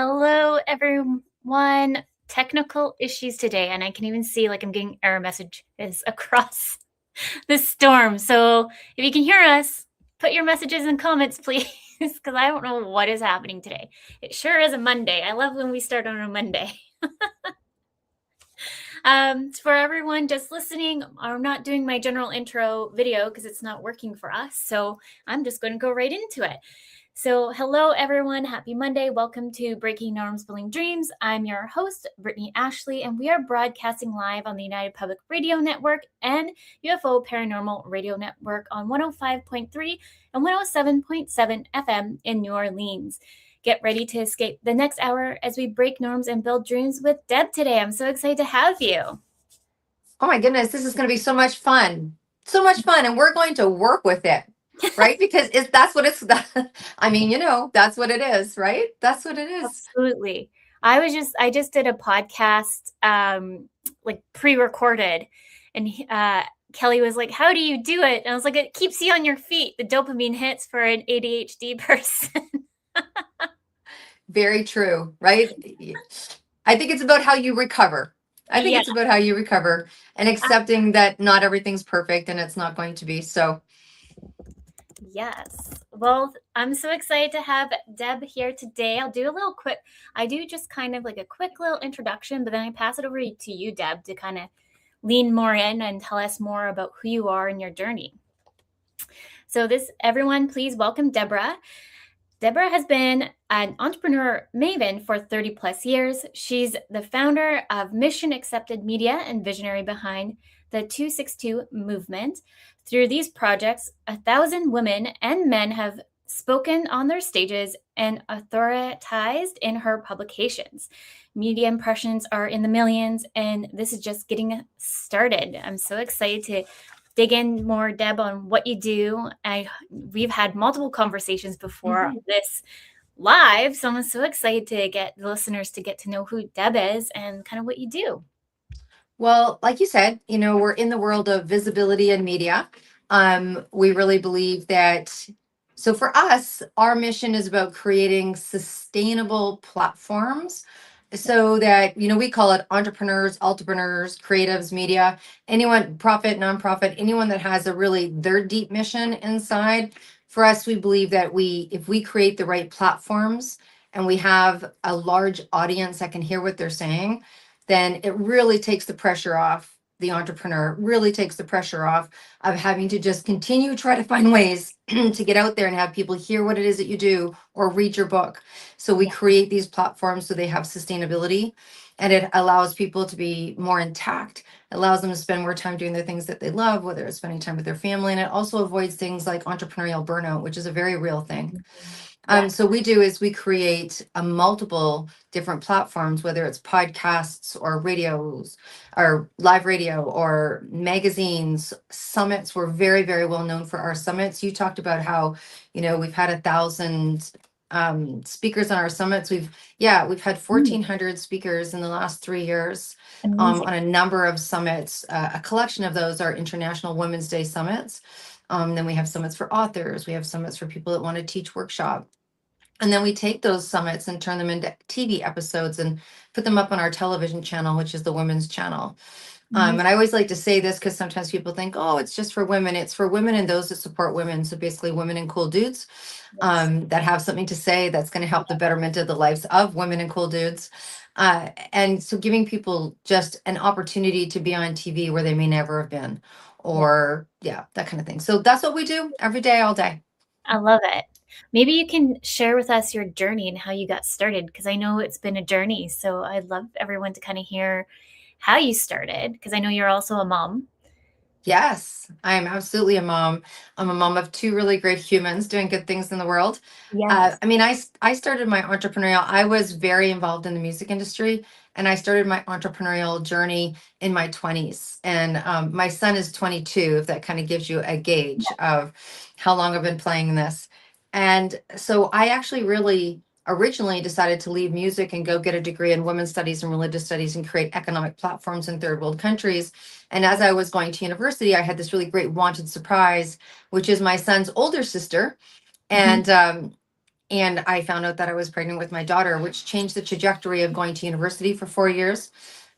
Hello, everyone. Technical issues today, and I can even see I'm getting error messages across the storm. So if you can hear us, put your messages in comments, please, because I don't know what is happening today. It sure is a Monday. I love when we start on a Monday. For everyone just listening, I'm not doing my general intro video because it's not working for us. So I'm just going to go right into it. So hello, everyone. Happy Monday. Welcome to Breaking Norms, Building Dreams. I'm your host, Brittany Ashley, and we are broadcasting live on the United Public Radio Network and UFO Paranormal Radio Network on 105.3 and 107.7 FM in New Orleans. Get ready to escape the next hour as we break norms and build dreams with Deb today. I'm so excited to have you. Oh my goodness, this is going to be so much fun. So much fun. And we're going to work with it, right? Because that's what it's, I mean, that's what it is, right? That's what it is. Absolutely. I just did a podcast, pre-recorded, and Kelly was like, "How do you do it?" And I was like, "It keeps you on your feet. The dopamine hits for an ADHD person." Very true, right? I think it's about how you recover. It's about how you recover and accepting that not everything's perfect and it's not going to be. So yes. Well, I'm so excited to have Deb here today. I do just kind of like a quick little introduction, but then I pass it over to you, Deb, to kind of lean more in and tell us more about who you are and your journey. So everyone, please welcome Deborah. Deborah has been an entrepreneur maven for 30 plus years. She's the founder of Mission Accepted Media and visionary behind the 262 movement. Through these projects, 1,000 women and men have spoken on their stages and authorized in her publications. Media impressions are in the millions, and this is just getting started. I'm so excited to dig in more, Deb, on what you do. We've had multiple conversations before this live, so I'm so excited to get the listeners to get to know who Deb is and kind of what you do. Well, like you said, we're in the world of visibility and media. We really believe that. So for us, our mission is about creating sustainable platforms so that, we call it entrepreneurs, creatives, media, anyone, profit, nonprofit, anyone that has their deep mission inside. For us, we believe that if we create the right platforms and we have a large audience that can hear what they're saying, then it really takes the pressure off the entrepreneur, really takes the pressure off of having to just continue try to find ways to get out there and have people hear what it is that you do or read your book. So we create these platforms so they have sustainability, and it allows people to be more intact. It allows them to spend more time doing the things that they love, whether it's spending time with their family, and it also avoids things like entrepreneurial burnout, which is a very real thing. So we create multiple different platforms, whether it's podcasts or radios or live radio or magazines, summits. We're very, very well known for our summits. You talked about how, we've had 1,000 speakers on our summits. We've had 1,400 speakers in the last 3 years on a number of summits. A collection of those are International Women's Day summits. Then we have summits for authors. We have summits for people that want to teach workshop. And then we take those summits and turn them into TV episodes and put them up on our television channel, which is the Women's Channel. And I always like to say this because sometimes people think, oh, it's just for women. It's for women and those that support women. So basically women and cool dudes that have something to say that's going to help the betterment of the lives of women and cool dudes. And so giving people just an opportunity to be on TV where they may never have been, or that kind of thing. So that's what we do every day, all day. I love it. Maybe you can share with us your journey and how you got started, because I know it's been a journey. So I'd love everyone to kind of hear how you started, because I know you're also a mom. Yes, I am absolutely a mom. I'm a mom of 2 really great humans doing good things in the world. Yes. I started my entrepreneurial, I was very involved in the music industry, and I started my entrepreneurial journey in my 20s. And my son is 22, if that kind of gives you a gauge of how long I've been playing this. And so I actually really originally decided to leave music and go get a degree in women's studies and religious studies and create economic platforms in third world countries. And as I was going to university, I had this really great wanted surprise, which is my son's older sister. And And I found out that I was pregnant with my daughter, which changed the trajectory of going to university for 4 years.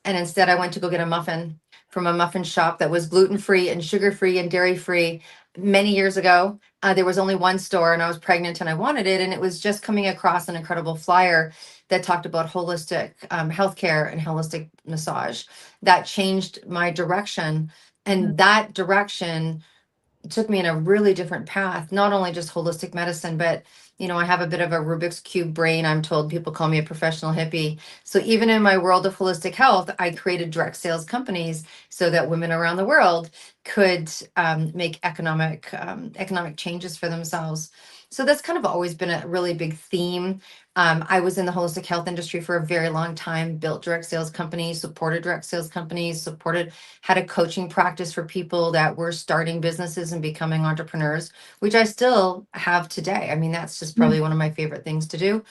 And instead, I went to go get a muffin from a muffin shop that was gluten free and sugar free and dairy free many years ago. There was only one store, and I was pregnant and I wanted it. And it was just coming across an incredible flyer that talked about holistic healthcare and holistic massage. That changed my direction. Mhm. And that direction took me in a really different path, not only just holistic medicine, but I have a bit of a Rubik's Cube brain. I'm told people call me a professional hippie. So even in my world of holistic health, I created direct sales companies so that women around the world could make economic changes for themselves. So that's kind of always been a really big theme. I was in the holistic health industry for a very long time, built direct sales companies, supported direct sales companies, had a coaching practice for people that were starting businesses and becoming entrepreneurs, which I still have today. I mean, that's just Mhm. probably one of my favorite things to do.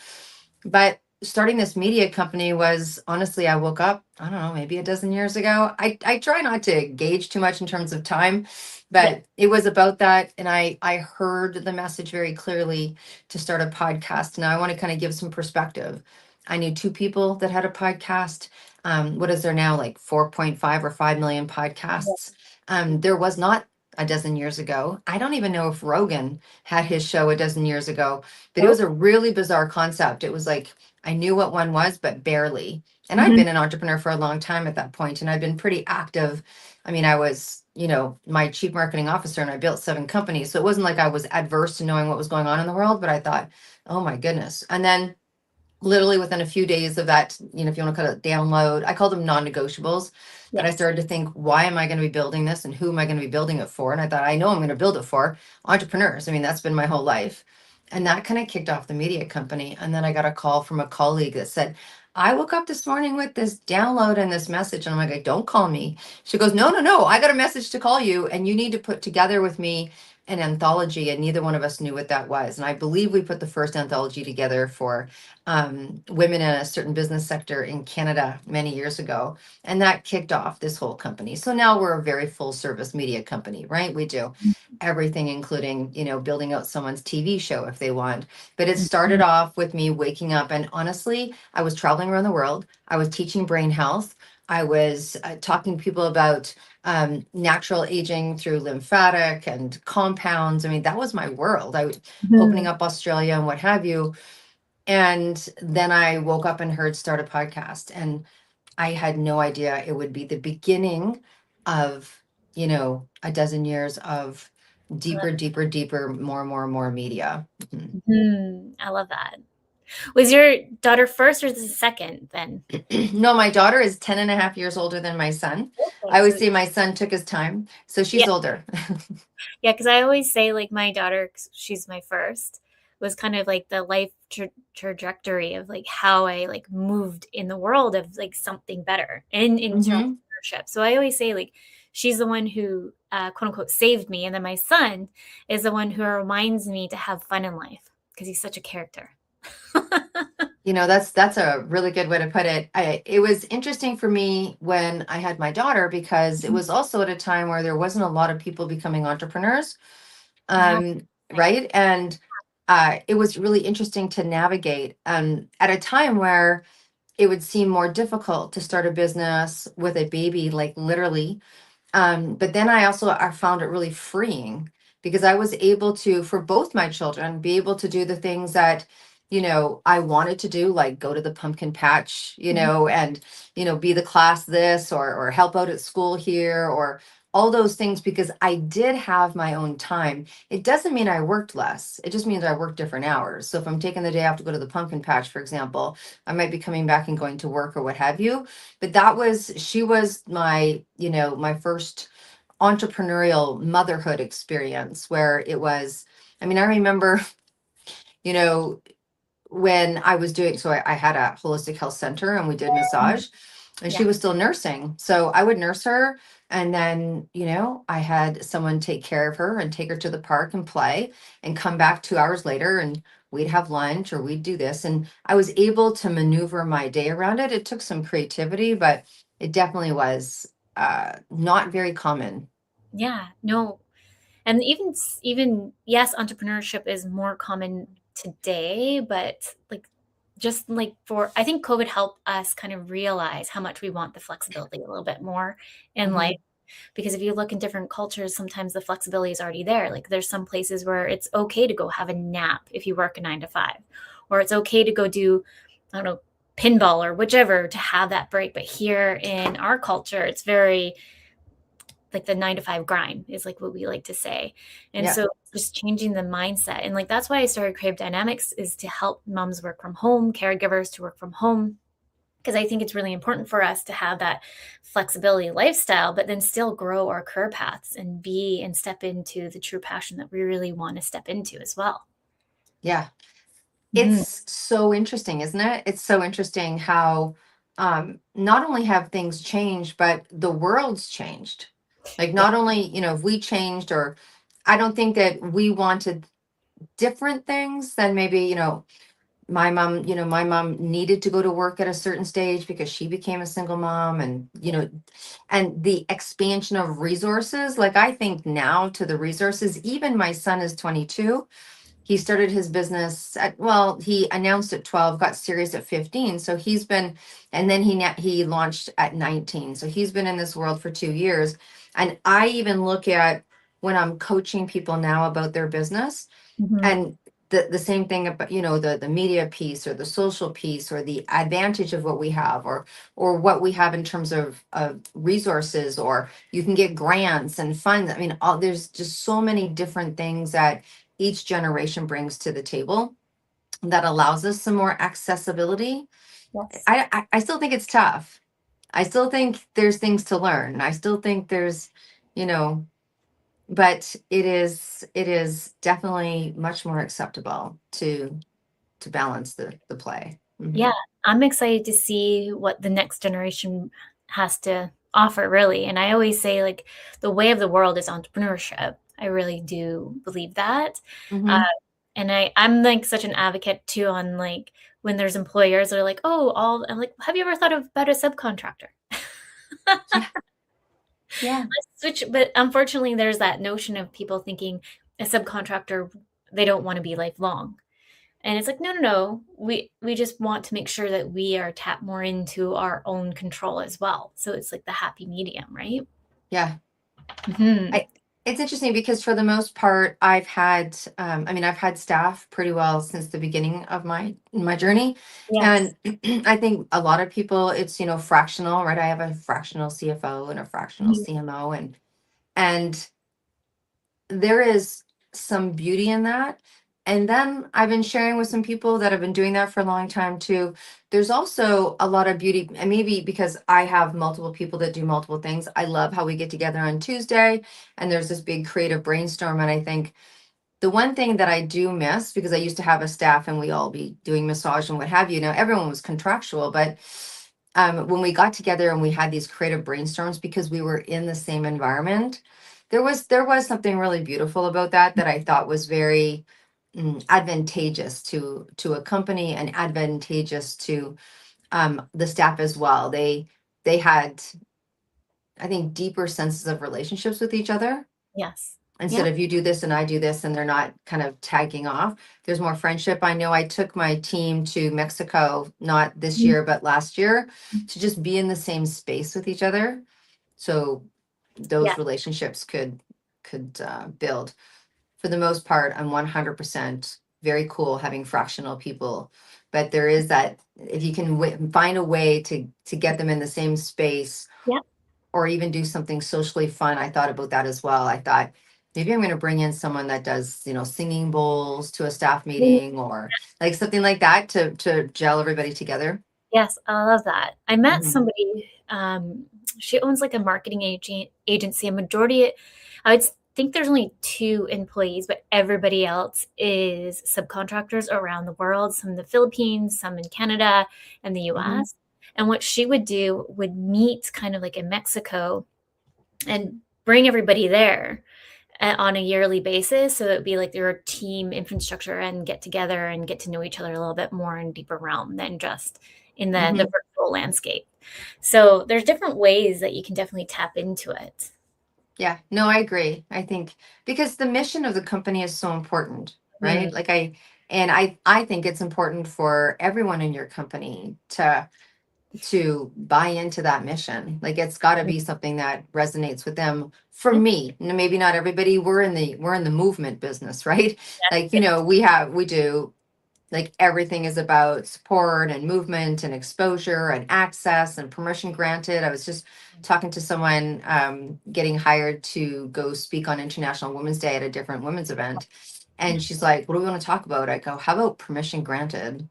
But starting this media company was honestly, I woke up, I don't know, maybe a dozen years ago. I try not to gauge too much in terms of time, Yeah. but it was about that. And I heard the message very clearly to start a podcast. Now I want to kind of give some perspective. I knew two people that had a podcast. What is there now, like 4.5 or 5 million podcasts? There was not a dozen years ago. I don't even know if Rogan had his show a dozen years ago, but it was Oh. a really bizarre concept. It was like I knew what one was, but barely. And I'd Mhm. been an entrepreneur for a long time at that point, and I'd been pretty active. I mean, I was, my chief marketing officer, and I built 7 companies. So it wasn't like I was adverse to knowing what was going on in the world, but I thought, oh my goodness. And then literally within a few days of that, if you want to call it download, I call them non-negotiables, that I Yes. started to think, why am I going to be building this and who am I going to be building it for? And I thought, I know I'm going to build it for entrepreneurs. I mean, that's been my whole life. And that kind of kicked off the media company. And then I got a call from a colleague that said, I woke up this morning with this download and this message. And I'm like, don't call me. She goes, no, no, no. I got a message to call you, and you need to put together with me an anthology. And neither one of us knew what that was. And I believe we put the first anthology together for women in a certain business sector in Canada many years ago. And that kicked off this whole company. So now we're a very full service media company, right? We do everything, including, building out someone's TV show if they want. But it started Mhm. off with me waking up. And honestly, I was traveling around the world. I was teaching brain health. I was talking to people about natural aging through lymphatic and compounds. I mean, that was my world. I was opening Mhm. up Australia and what have you. And then I woke up and heard start a podcast, and I had no idea it would be the beginning of, a dozen years of I love deeper, deeper, deeper, more media. Mhm. I love that. Was your daughter first or the second then? No, my daughter is 10 and a half years older than my son. Okay, I so always say my son took his time. So yeah, she's older. yeah, because I always say like my daughter, 'cause she's my first, was kind of like the life trajectory of like how I like moved in the world of like something better and into Hmm. entrepreneurship. So I always say like she's the one who quote unquote saved me, and then my son is the one who reminds me to have fun in life because he's such a character. That's a really good way to put it. It was interesting for me when I had my daughter, because it was also at a time where there wasn't a lot of people becoming entrepreneurs. Yeah. Right. And it was really interesting to navigate at a time where it would seem more difficult to start a business with a baby, like literally. But then I found it really freeing, because I was able to, for both my children, be able to do the things that, I wanted to do, like go to the pumpkin patch, Mhm. and, be the class this, or help out at school here, or all those things, because I did have my own time. It doesn't mean I worked less. It just means I worked different hours. So if I'm taking the day off to go to the pumpkin patch, for example, I might be coming back and going to work or what have you. But she was my first entrepreneurial motherhood experience, where it was, I mean, I remember, you know when I was doing, so I had a holistic health center and we did Mhm. massage, and she Yeah. was still nursing, so I would nurse her. And then, I had someone take care of her and take her to the park and play, and come back 2 hours later, and we'd have lunch or we'd do this. And I was able to maneuver my day around it. It took some creativity, but it definitely was not very common. Yeah. No. And even yes, entrepreneurship is more common today, but like just like for I think COVID helped us kind of realize how much we want the flexibility a little bit more in life. Mhm. Because if you look in different cultures, sometimes the flexibility is already there. Like there's some places where it's okay to go have a nap if you work a 9 to 5, or it's okay to go do, I don't know, pinball or whichever to have that break. But here in our culture, it's very like the 9 to 5 grind is like what we like to say. And Yeah. so just changing the mindset. And like that's why I started Crave Dynamics is to help moms work from home, caregivers to work from home. Because I think it's really important for us to have that flexibility lifestyle, but then still grow our career paths and be and step into the true passion that we really want to step into as well. Yeah. Mhm. It's so interesting, isn't it? It's so interesting how not only have things changed, but the world's changed. Like Yeah. not only, if we changed, or I don't think that we wanted different things than maybe, my mom needed to go to work at a certain stage because she became a single mom, and and the expansion of resources. Like I think now to the resources, even my son is 22. He started his business well, he announced at 12, got serious at 15. So he's been, and then he launched at 19. So he's been in this world for 2 years. And I even look at when I'm coaching people now about their business, Mhm. and the same thing about, the media piece or the social piece or the advantage of what we have, or what we have in terms of resources, or you can get grants and funds. I mean, there's just so many different things that each generation brings to the table that allows us some more accessibility. Yes. I still think it's tough. I still think there's things to learn. I still think there's, you know, but it is definitely much more acceptable to balance the play. Yeah. Mhm. I'm excited to see what the next generation has to offer, really. And I always say, like, the way of the world is entrepreneurship. I really do believe that. Uh, Mhm. and I'm like such an advocate too on like when there's employers that are like, oh, all I'm like, have you ever thought about a subcontractor? Yeah. Yeah. Switch, but unfortunately, there's that notion of people thinking a subcontractor, they don't want to be lifelong. And it's like, no, no, no. We just want to make sure that we are tapped more into our own control as well. So it's like the happy medium, right? Yeah. Hmm. I It's interesting because for the most part, I've had staff pretty well since the beginning of my journey. Yes. And I think a lot of people, it's, fractional, right? I have a fractional CFO and a fractional Mhm. CMO, and there is some beauty in that. And then I've been sharing with some people that have been doing that for a long time too. There's also a lot of beauty, and maybe because I have multiple people that do multiple things, I love how we get together on Tuesday and there's this big creative brainstorm. And I think the one thing that I do miss, because I used to have a staff and we all be doing massage and what have you. Now everyone was contractual, but when we got together and we had these creative brainstorms because we were in the same environment, there was something really beautiful about that I thought was very advantageous to a company and advantageous to the staff as well. They had, I think, deeper senses of relationships with each other. Yes. Instead Yeah. of you do this and I do this, and they're not kind of tagging off, there's more friendship. I know I took my team to Mexico, not this Mhm. year, but last year, to just be in the same space with each other. So Yeah. those relationships could build. For the most part, I'm 100% very cool having fractional people, but there is that, if you can find a way to get them in the same space, Yeah. or even do something socially fun. I thought about that as well. I thought maybe I'm going to bring in someone that does, singing bowls to a staff meeting, or like something like that to gel everybody together. Yes, I love that. I met Mhm. somebody, she owns like a marketing agency. A majority, I would think there's only two employees, but everybody else is subcontractors around the world, some in the Philippines, some in Canada and the Mhm. US. And what she would do would meet kind of like in Mexico and bring everybody there on a yearly basis. So it would be like your team infrastructure and get together and get to know each other a little bit more in deeper realm than just in the Mhm. virtual landscape. So there's different ways that you can definitely tap into it. Yeah, no, I agree. I think because the mission of the company is so important, Mm, right? Like And I think it's important for everyone in your company to buy into that mission. Like it's got to be something that resonates with them. For Yep. me, maybe not everybody. We're in the movement business, right? Like, Yes. we do, like, everything is about support and movement and exposure and access and permission granted. I was just talking to someone getting hired to go speak on International Women's Day at a different women's event. And she's like, what do we want to talk about? I go, how about permission granted?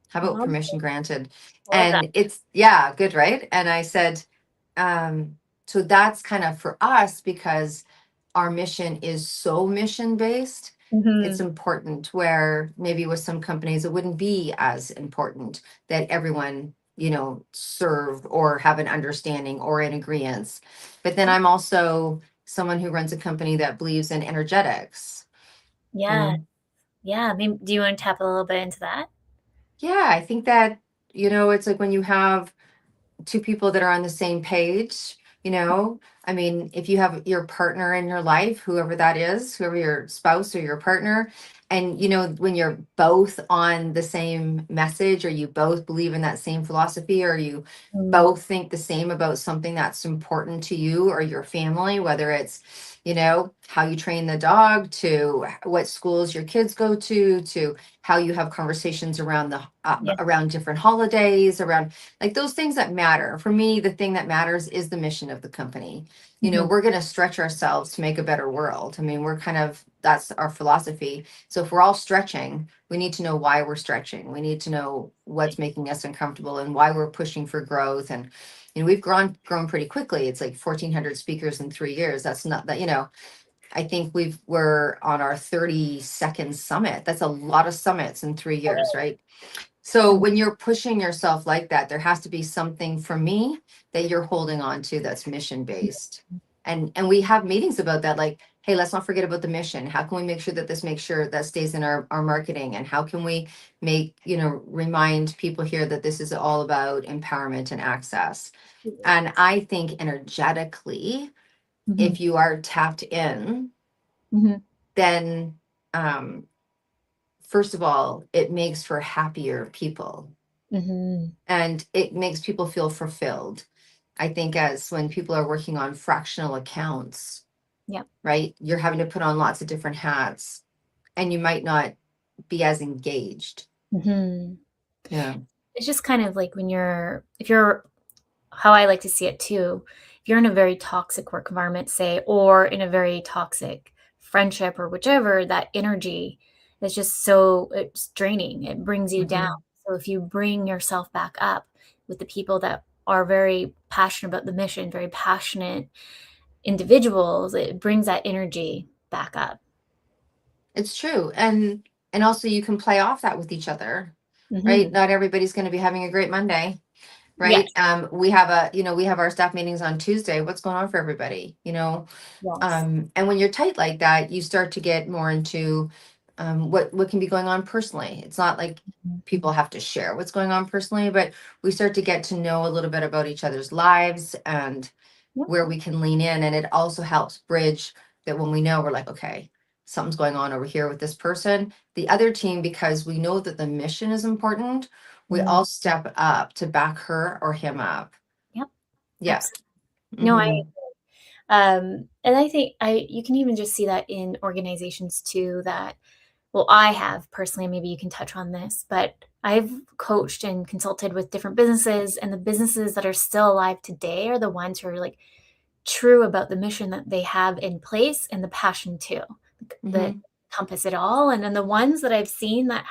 How about Well, permission granted? I love that. And it's, yeah, good, right? And I said, so that's kind of for us because our mission is so mission based. It's Hmm. important where maybe with some companies it wouldn't be as important that everyone, serve or have an understanding or in agreement. But then I'm also someone who runs a company that believes in energetics, you Yeah. know. Yeah. Maybe, do you want to tap a little bit into that? Yeah, I think that, it's like when you have two people that are on the same page, I mean, if you have your partner in your life, whoever that is, whoever your spouse or your partner, and when you're both on the same message, or you both believe in that same philosophy, or you Mm. both think the same about something that's important to you or your family, whether it's how you train the dog, to what schools your kids go to how you have conversations around the Yeah. around different holidays, around, like, those things that matter. For me, the thing that matters is the mission of the company. Hmm. We're going to stretch ourselves to make a better world. I mean, that's our philosophy. So if we're all stretching, we need to know why we're stretching. We need to know what's making us uncomfortable and why we're pushing for growth. And we've grown pretty quickly. It's like 1,400 speakers in 3 years. That's not that, I think we're on our 32nd summit. That's a lot of summits in 3 years, right? So Mhm. when you're pushing yourself like that, there has to be something, for me, that you're holding on to that's mission based. And we have meetings about that, like, hey, let's not forget about the mission. How can we make sure that that stays in our marketing? And how can we remind people here that this is all about empowerment and access? And I think energetically, Mhm. if you are tapped in, Mhm. then um, first of all, it makes for happier people, Mhm. and it makes people feel fulfilled. I think as when people are working on fractional accounts, Yep. right, you're having to put on lots of different hats and you might not be as engaged. Mhm. Yeah. It's just kind of like if you're, how I like to see it too, if you're in a very toxic work environment, say, or in a very toxic friendship or whichever, that energy is just it's draining. It brings you down. Hmm. So if you bring yourself back up with the people that are very passionate about the mission, very passionate individuals, it brings that energy back up. It's true. And also you can play off that with each other, right? Hmm. Not everybody's going to be having a great Monday, Yes. right? We have our staff meetings on Tuesday. What's going on for everybody? Yes. And when you're tight like that, you start to get more into what can be going on personally. It's not like people have to share what's going on personally, but we start to get to know a little bit about each other's lives and Yep. where we can lean in. And it also helps bridge that when we know, we're like, okay, something's going on over here with this person. The other team, because we know that the mission is important, we Mm. all step up to back her or him up. Yep. Yeah. Absolutely. No, Hmm. and I think you can even just see that in organizations too, that, well, I have personally, maybe you can touch on this, but I've coached and consulted with different businesses, and the businesses that are still alive today are the ones who are like true about the mission that they have in place and the passion too, that Hmm. encompass it all. And then the ones that I've seen that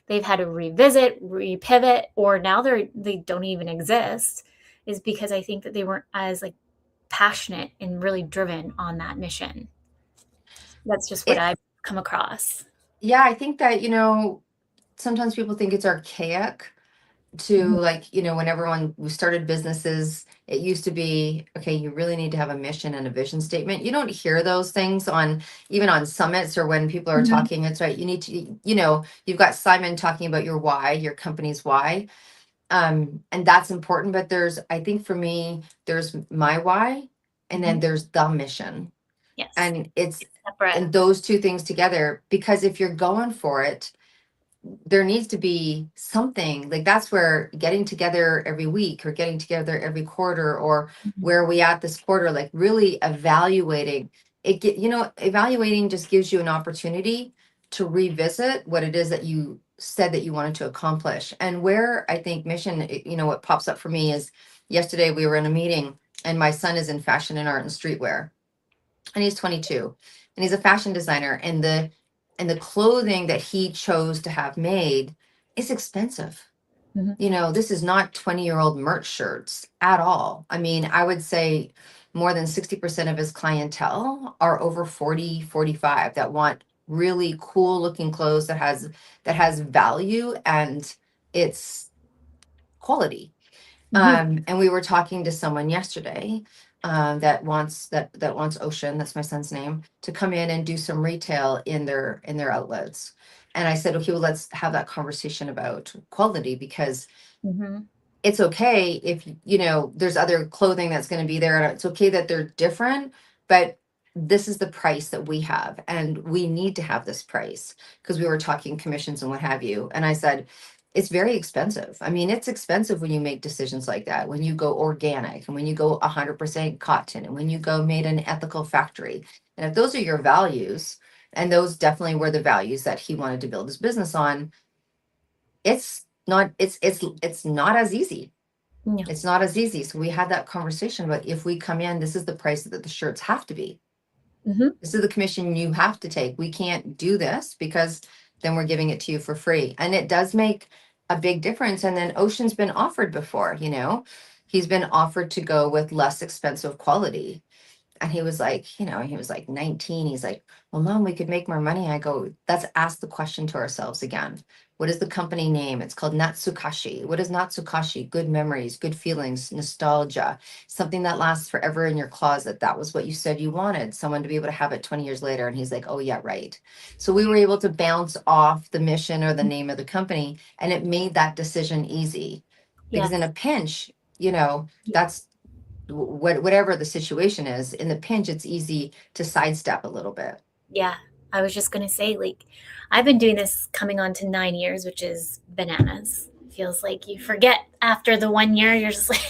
they've had to revisit, repivot, or now they don't even exist, is because I think that they weren't as like passionate and really driven on that mission. That's just what It, I've come across. yeah, I think that, sometimes people think it's archaic to, Mhm. like, when everyone we started businesses, it used to be, okay, you really need to have a mission and a vision statement. You don't hear those things on, even on summits, or when people are Mhm. talking. It's right. You need to, you've got Simon talking about your why, your company's why. And that's important. But I think for me, there's my why, and then Mhm. there's the mission. Yes. And it's Separate. and those two things together, because if you're going for it, there needs to be something like that's where getting together every week or getting together every quarter, or Mhm. where are we at this quarter, like really evaluating it. Evaluating just gives you an opportunity to revisit what it is that you said that you wanted to accomplish. And where I think mission, what pops up for me is yesterday we were in a meeting and my son is in fashion and art and streetwear, and he's 22 and he's a fashion designer, and the clothing that he chose to have made is expensive. Mhm. This is not 20-year-old merch shirts at all. I mean, I would say more than 60% of his clientele are over 40, 45 that want really cool looking clothes that has value and it's quality. Mhm. And we were talking to someone yesterday that wants Ocean, that's my son's name, to come in and do some retail in their outlets. And I said, okay, well, let's have that conversation about quality, because Mhm. it's okay if there's other clothing that's going to be there, and it's okay that they're different, but this is the price that we have and we need to have this price, because we were talking commissions and what have you, and I said it's very expensive. I mean, it's expensive when you make decisions like that, when you go organic and when you go 100% cotton and when you go made in an ethical factory. And if those are your values, and those definitely were the values that he wanted to build his business on, it's not as easy. Yeah. It's not as easy. So we had that conversation about, if we come in, this is the price that the shirts have to be. Mhm. This is the commission you have to take. We can't do this because then we're giving it to you for free. And it does make a big difference. And then Ocean's been offered before, he's been offered to go with less expensive quality. And he was like 19. He's like, well, Mom, we could make more money. I go, let's ask the question to ourselves again. What is the company name? It's called Natsukashi. What is Natsukashi? Good memories, good feelings, nostalgia, something that lasts forever in your closet. That was what you said you wanted, someone to be able to have it 20 years later. And he's like, oh, yeah, right. So we were able to bounce off the mission or the name of the company, and it made that decision easy, because in Yes. a pinch, that's whatever the situation is, in the pinch, it's easy to sidestep a little bit. Yeah. I was just gonna say, like, I've been doing this coming on to 9 years, which is bananas. Feels like you forget after the 1 year, you're just like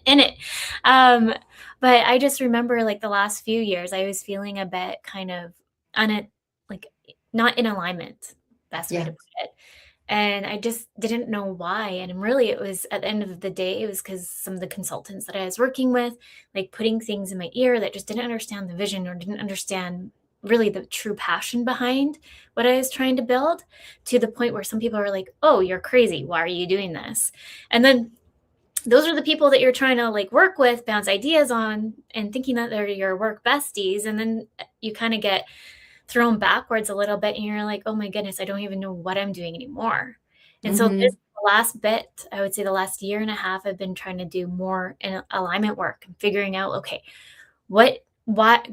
in it. Um, but I just remember like the last few years, I was feeling a bit kind of on it, like not in alignment, best way to Yeah. put it. And I just didn't know why. And really, it was at the end of the day, it was because some of the consultants that I was working with, like putting things in my ear that just didn't understand the vision or didn't understand really the true passion behind what I was trying to build, to the point where some people are like, oh, you're crazy. Why are you doing this? And then those are the people that you're trying to like work with, bounce ideas on, and thinking that they're your work besties. And then you kind of get thrown backwards a little bit and you're like, oh my goodness, I don't even know what I'm doing anymore. And so this Hmm. last bit, I would say the last year and a half, I've been trying to do more in alignment work and figuring out, okay, why,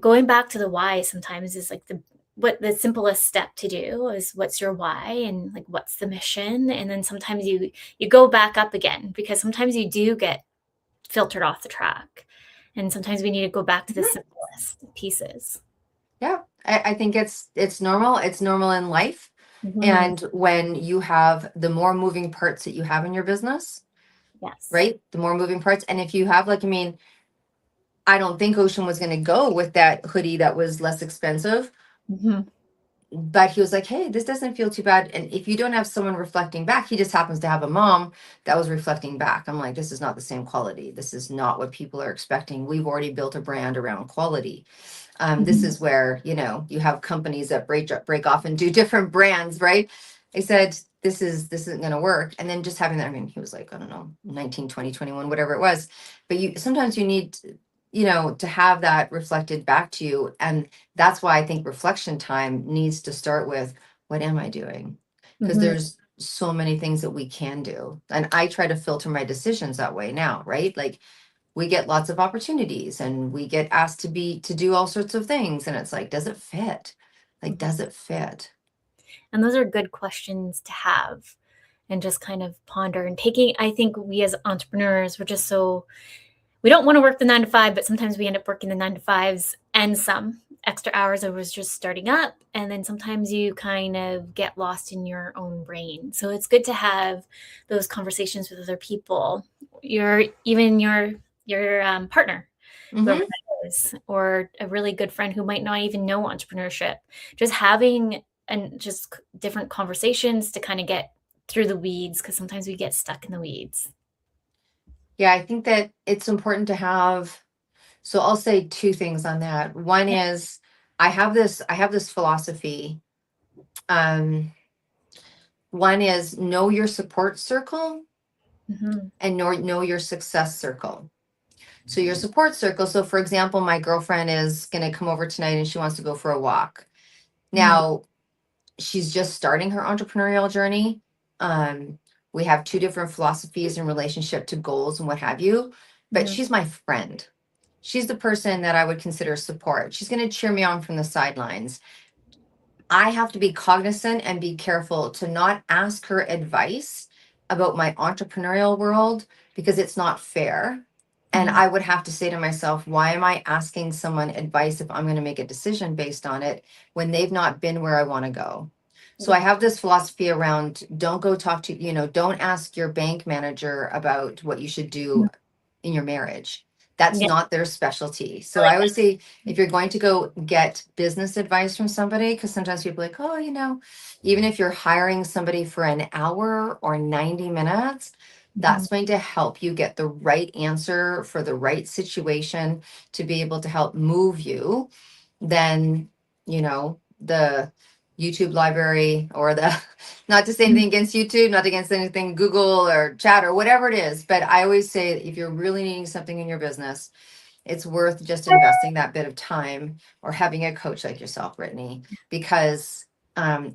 going back to the why sometimes is like the simplest step to do is what's your why and like what's the mission. And then sometimes you go back up again, because sometimes you do get filtered off the track. And sometimes we need to go back to the simplest pieces. Yeah. I think it's normal. It's normal in life. Mhm. And when you have the more moving parts that you have in your business, Yes. right? The more moving parts. And if you have, like, I mean, I don't think Ocean was going to go with that hoodie that was less expensive, Mhm. but he was like, hey, this doesn't feel too bad. And if you don't have someone reflecting back, he just happens to have a mom that was reflecting back. I'm like, this is not the same quality. This is not what people are expecting. We've already built a brand around quality. This Mhm. is where, you have companies that break off and do different brands, right? I said, this isn't going to work. And then just having that, I mean, he was like, I don't know, 19, 20, 21, whatever it was. But sometimes you need, to have that reflected back to you. And that's why I think reflection time needs to start with, what am I doing? Because Mhm. there's so many things that we can do. And I try to filter my decisions that way now, right? Like, we get lots of opportunities and we get asked to do all sorts of things, and it's like, does it fit? Like, Mhm. does it fit? And those are good questions to have and just kind of ponder and taking. I think we as entrepreneurs, we're just so we don't want to work the 9 to 5, but sometimes we end up working the 9 to 5s and some extra hours. I was just starting up. And then sometimes you kind of get lost in your own brain. So it's good to have those conversations with other people, even your partner, whoever Mm-hmm. that is, or a really good friend who might not even know entrepreneurship. Just having and just different conversations to kind of get through the weeds, because sometimes we get stuck in the weeds. Yeah, I think that it's important to have, so I'll say two things on that. One Yeah. is I have this philosophy. Um, One is know your support circle Mm-hmm. and know your success circle. So your support circle, so for example, my girlfriend is going to come over tonight and she wants to go for a walk. Mm-hmm. Now, she's just starting her entrepreneurial journey. Um, we have two different philosophies in relationship to goals and what have you, but Mm-hmm. she's my friend. She's the person that I would consider support. She's going to cheer me on from the sidelines. I have to be cognizant and be careful to not ask her advice about my entrepreneurial world because it's not fair. And Mm-hmm. I would have to say to myself, why am I asking someone advice if I'm going to make a decision based on it when they've not been where I want to go? So I Yeah. have this philosophy around don't go talk to, don't ask your bank manager about what you should do in your marriage. That's Yeah. not their specialty. I So like I always that. say if you're going to go get business advice from somebody, because sometimes people are like, oh, even if you're hiring somebody for an hour or 90 minutes, Mm-hmm. that's going to help you get the right answer for the right situation to be able to help move you. Then, the YouTube library or the, not to say anything against YouTube, not against anything Google or chat or whatever it is, but I always say if you're really needing something in your business, it's worth just investing that bit of time or having a coach like yourself, Brittany, because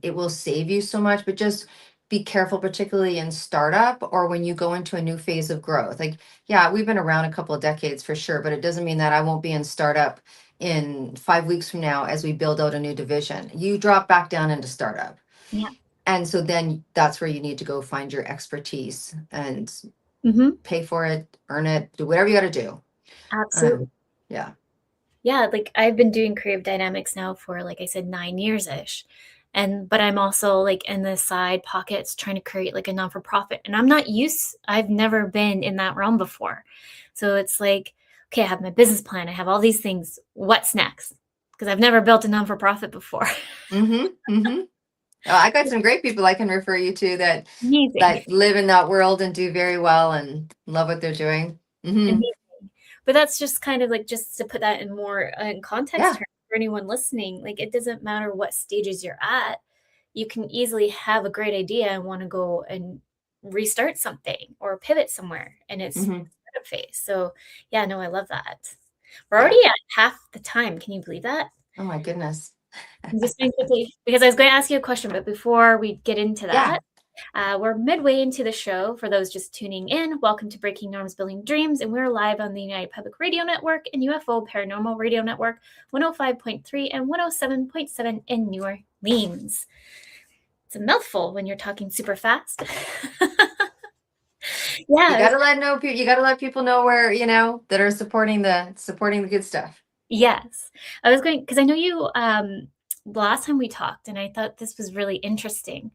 it will save you so much. But just be careful, particularly in startup or when you go into a new phase of growth. Like, yeah, we've been around a couple of decades for sure, but it doesn't mean that I won't be in startup in 5 weeks from now as we build out a new division. You drop back down into startup. Yeah. And so then that's where you need to go find your expertise and Mm-hmm. pay for it, earn it, do whatever you got to do. Absolutely. Um, yeah. Yeah, like I've been doing creative dynamics now for, like I said, 9 years ish. But I'm also like in the side pockets trying to create like a non-for-profit. And I've never been in that realm before. So it's like, okay, I have my business plan, I have all these things. What's next? Because I've never built a non-for-profit before. Mm-hmm. Mm-hmm. Oh, I got some great people I can refer you to that Amazing. live in that world and do very well and love what they're doing. Mm-hmm. Amazing. But that's just kind of like, just to put that in more in context Yeah. terms for anyone listening, like it doesn't matter what stages you're at. You can easily have a great idea and want to go and restart something or pivot somewhere, and it's Mm-hmm. startup phase. So yeah, no, I love that. We're Yeah. already at half the time. Can you believe that? Oh my goodness. I'm just going quickly because I was going to ask you a question, but before we get into Yeah. that, we're midway into the show. For those just tuning in, welcome to Breaking Norms, Building Dreams, and we're live on the United Public Radio Network and UFO Paranormal Radio Network, 105.3 and 107.7 in New Orleans. It's a mouthful when you're talking super fast. You Yeah, gotta you gotta let people know where, that are supporting the good stuff. yes. I was going because I know you the last time we talked, and I thought this was really interesting.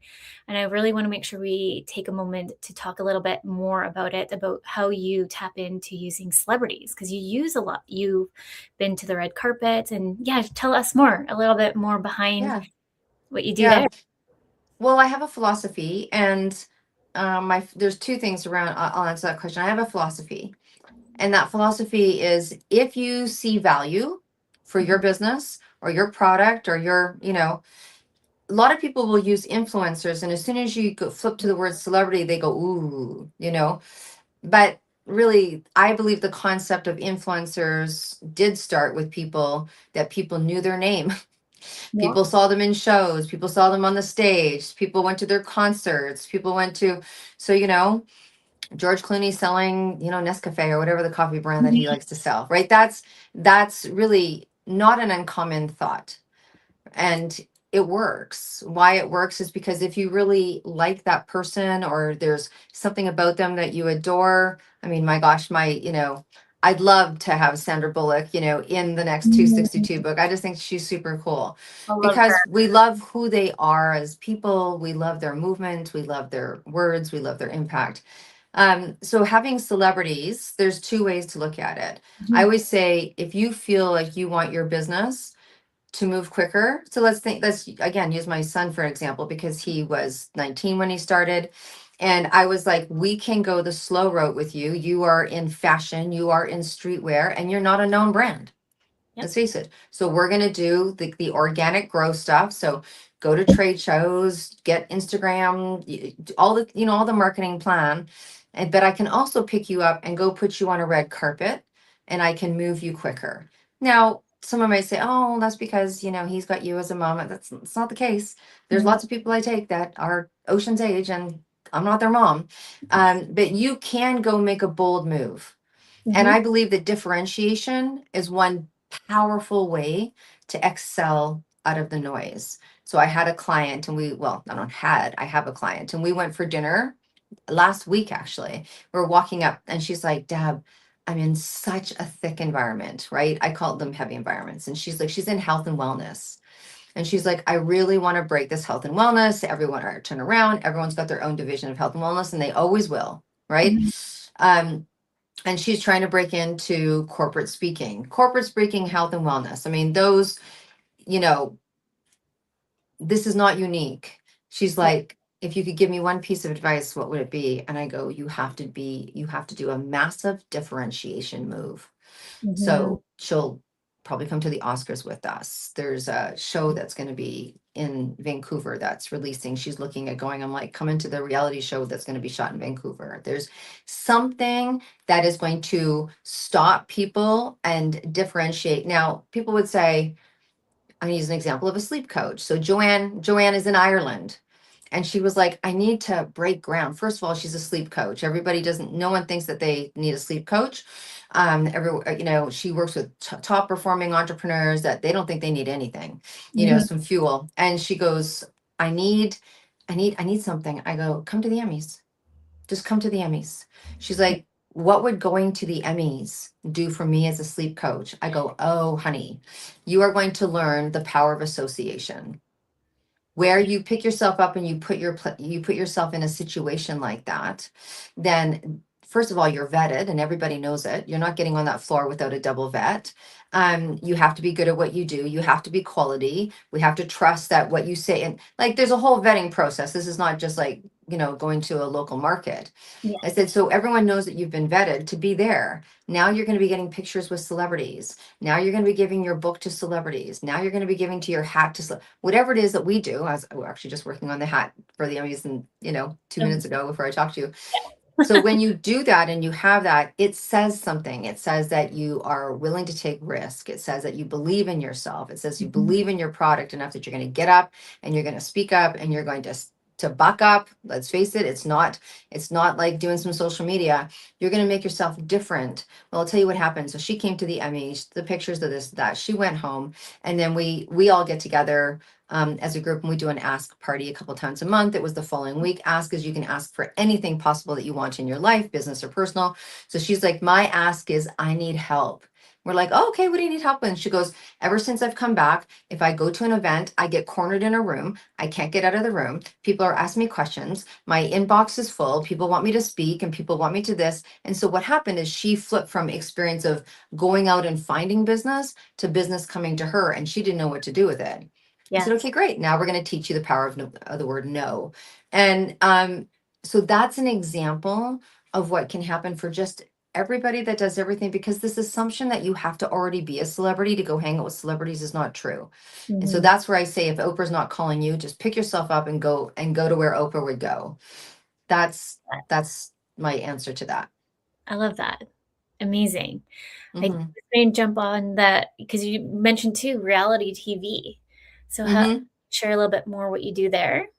And I really want to make sure we take a moment to talk a little bit more about it, about how you tap into using celebrities, because you use a lot. You've been to the red carpet, and yeah, tell us more, a little bit more behind Yeah. what you do Yeah. there. Well, I have a philosophy and there's two things around, I'll answer that question. I have a philosophy. And that philosophy is if you see value for your Mhm. business or your product or a lot of people will use influencers. And as soon as you flip to the word celebrity, they go, ooh. But really, I believe the concept of influencers did start with people that people knew their name. Yeah. People saw them in shows, people saw them on the stage, people went to their concerts, people went to, so, George Clooney selling, Nescafe or whatever the coffee brand that he Mhm. likes to sell, right? That's really not an uncommon thought. And it works. Why it works is because if you really like that person or there's something about them that you adore, I mean, my gosh, I'd love to have Sandra Bullock, in the next 262 book. I just think she's super cool I love her. because we love who they are as people. We love their movement. We love their words. We love their impact. So having celebrities, there's two ways to look at it. I Mhm. always say, if you feel like you want your business to move quicker. So let's again use my son for example, because he was 19 when he started. And I was like, we can go the slow route with you. You are in fashion, you are in streetwear, and you're not a known brand. Yep. Let's face it. So we're going to do the organic growth stuff. So go to trade shows, get Instagram, all all the marketing plan. But I can also pick you up and go put you on a red carpet and I can move you quicker. Now, someone might say, oh, that's because, he's got you as a mom. That's not the case. There's Mhm. lots of people I take that are Ocean's age and I'm not their mom. But you can go make a bold move. And Mhm. I believe that differentiation is one powerful way to excel out of the noise. So I had a client and I have a client and we went for dinner last week actually. We're walking up and she's like, Deb, I'm in such a thick environment, right? I call them heavy environments. And she's like, she's in health and wellness. And she's like, I really want to break this health and wellness. Everyone are turn around. Everyone's got their own division of health and wellness and they always will, right? Mhm. Um, and she's trying to break into corporate speaking, health and wellness. I mean, those, you know, this is not unique. She's Yep. like, if you could give me one piece of advice, what would it be? And I go, you have to do a massive differentiation move. Mhm. So she'll probably come to the Oscars with us. There's a show that's going to be in Vancouver that's releasing. She's looking at going, I'm like, come into the reality show that's going to be shot in Vancouver. There's something that is going to stop people and differentiate. Now, people would say, I'm gonna use an example of a sleep coach. So Joanne is in Ireland. And she was like, I need to break ground. First of all, she's a sleep coach. No one thinks that they need a sleep coach. She works with top performing entrepreneurs that they don't think they need anything, Mhm. some fuel. And she goes, I need, I need something. I go, come to the Emmys. Just come to the Emmys. She's like, what would going to the Emmys do for me as a sleep coach? I go, oh, honey, you are going to learn the power of association where Yeah. you pick yourself up and you put yourself in a situation like that. Then first of all, you're vetted and everybody knows it. You're not getting on that floor without a double vet. You have to be good at what you do. You have to be quality. We have to trust that what you say, and like there's a whole vetting process. This is not just like going to a local market. I Yes. said, so everyone knows that you've been vetted to be there. Now you're going to be getting pictures with celebrities. Now you're going to be giving your book to celebrities. Now you're going to be giving to your hat to whatever it is that we do. We're actually just working on the hat for the Emmys and 2 minutes ago before I talked to you. So when you do that and you have that, it says something. It says that you are willing to take risk. It says that you believe in yourself. It says you Mhm. believe in your product enough that you're going to get up and you're going to speak up and you're going to buck up. Let's face it, it's not like doing some social media. You're going to make yourself different. Well, I'll tell you what happened. So she came to the Emmys, the pictures of this, that. She went home and then we all get together as a group and we do an ask party a couple times a month. It was the following week. Ask is you can ask for anything possible that you want in your life, business or personal. So she's like, my ask is I need help. We're like, oh, okay, what do you need help with? And she goes, ever since I've come back, if I go to an event, I get cornered in a room. I can't get out of the room. People are asking me questions. My inbox is full. People want me to speak and people want me to this. And so what happened is she flipped from experience of going out and finding business to business coming to her and she didn't know what to do with it. I said, Yes. okay, great. Now we're going to teach you the power of, no, of the word no. And so that's an example of what can happen for just everybody that does everything, because this assumption that you have to already be a celebrity to go hang out with celebrities is not true. And so Mhm. that's where I say, if Oprah's not calling you, just pick yourself up and go to where Oprah would go. That's my answer to that. I love that. Amazing. I just Hmm. going to jump on that because you mentioned too reality TV. So how Hmm. share a little bit more what you do there?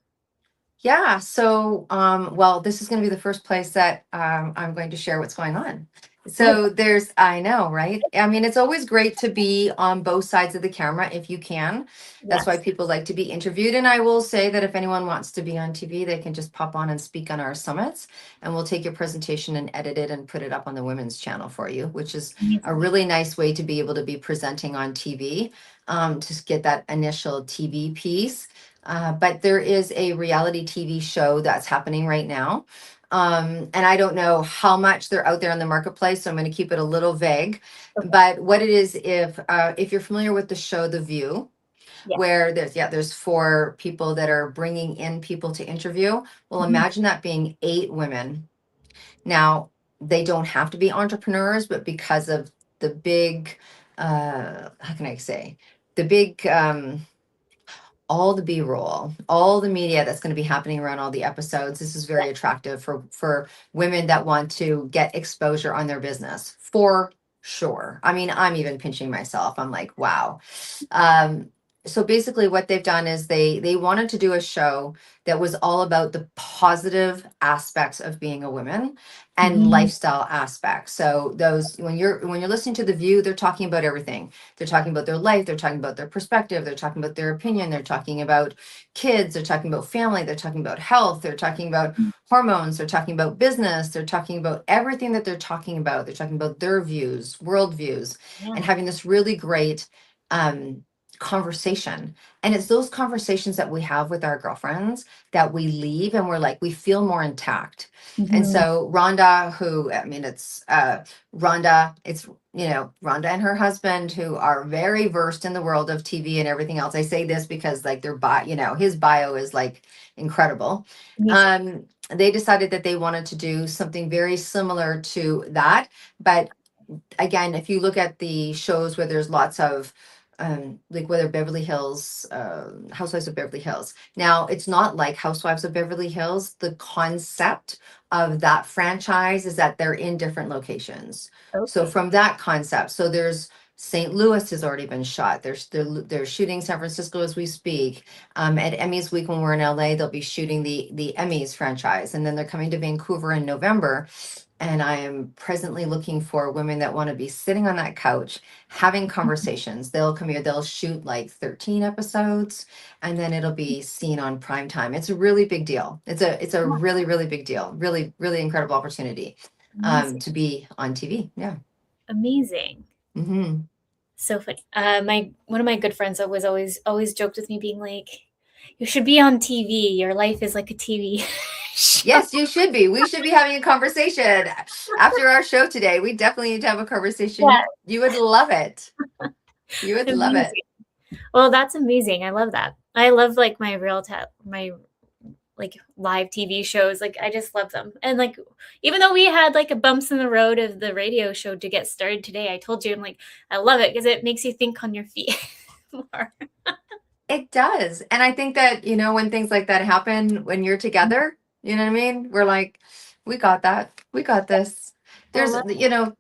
Yeah. So, well, this is going to be the first place that I'm going to share what's going on. So there's, I know, right? I mean, it's always great to be on both sides of the camera if you can. That's why Yes. people like to be interviewed. And I will say that if anyone wants to be on TV, they can just pop on and speak on our summits, and we'll take your presentation and edit it and put it up on the women's channel for you, which is a Amazing. really nice way to be able to be presenting on TV, to get that initial TV piece. But there is a reality TV show that's happening right now, and I don't know how much they're out there in the marketplace, so I'm going to keep it a little vague. Okay. But what it is, if you're familiar with the show The View, Yes. where there's four people that are bringing in people to interview. Well, Mhm. imagine that being eight women. Now, they don't have to be entrepreneurs, but because of the big, how can I say, the big all the B-roll, all the media that's going to be happening around all the episodes. This is very attractive for women that want to get exposure on their business, for sure. I mean, I'm even pinching myself. I'm like, wow. Um, so basically what they've done is they wanted to do a show that was all about the positive aspects of being a woman and Mhm. lifestyle aspects. So those, when you're listening to The View, they're talking about everything. They're talking about their life, they're talking about their perspective, they're talking about their opinion, they're talking about kids, they're talking about family, they're talking about health, they're talking about hormones, they're talking about business, they're talking about everything that they're talking about. They're talking about their views, world views, and Yeah. having this really great conversation. And it's those conversations that we have with our girlfriends that we leave and we're like, we feel more intact. And Mhm. so Rhonda, who, I mean, it's Rhonda, it's, Rhonda and her husband, who are very versed in the world of TV and everything else. I say this because like their bio, his bio is like incredible. Amazing. They decided that they wanted to do something very similar to that. But again, if you look at the shows where there's lots of like whether Beverly Hills, Housewives of Beverly Hills. Now, it's not like Housewives of Beverly Hills. The concept of that franchise is that they're in different locations. So Okay. from that concept, so there's St. Louis has already been shot. They're shooting San Francisco as we speak. At Emmys week when we're in LA, they'll be shooting the Emmys franchise, and then they're coming to Vancouver in November. And I am presently looking for women that want to be sitting on that couch having conversations. They'll come here, they'll shoot like 13 episodes, and then it'll be seen on prime time. It's a really big deal. It's a Yeah. really, really big deal. Really, really incredible opportunity Amazing. to be on TV. Yeah. Amazing. Hmm. So funny. My one of my good friends always joked with me, being like, "You should be on TV. Your life is like a TV show." Yes, you should be. We should be having a conversation after our show today. We definitely need to have a conversation. Yeah. You would love it. You would love it. Amazing. Well, that's amazing. I love that. I love like my like live TV shows. Like I just love them. And like even though we had like a bumps in the road of the radio show to get started today, I told you I'm like I love it because it makes you think on your feet more. It does. And I think that, when things like that happen, when you're together, you know what I mean? We're like, we got that. We got this. I love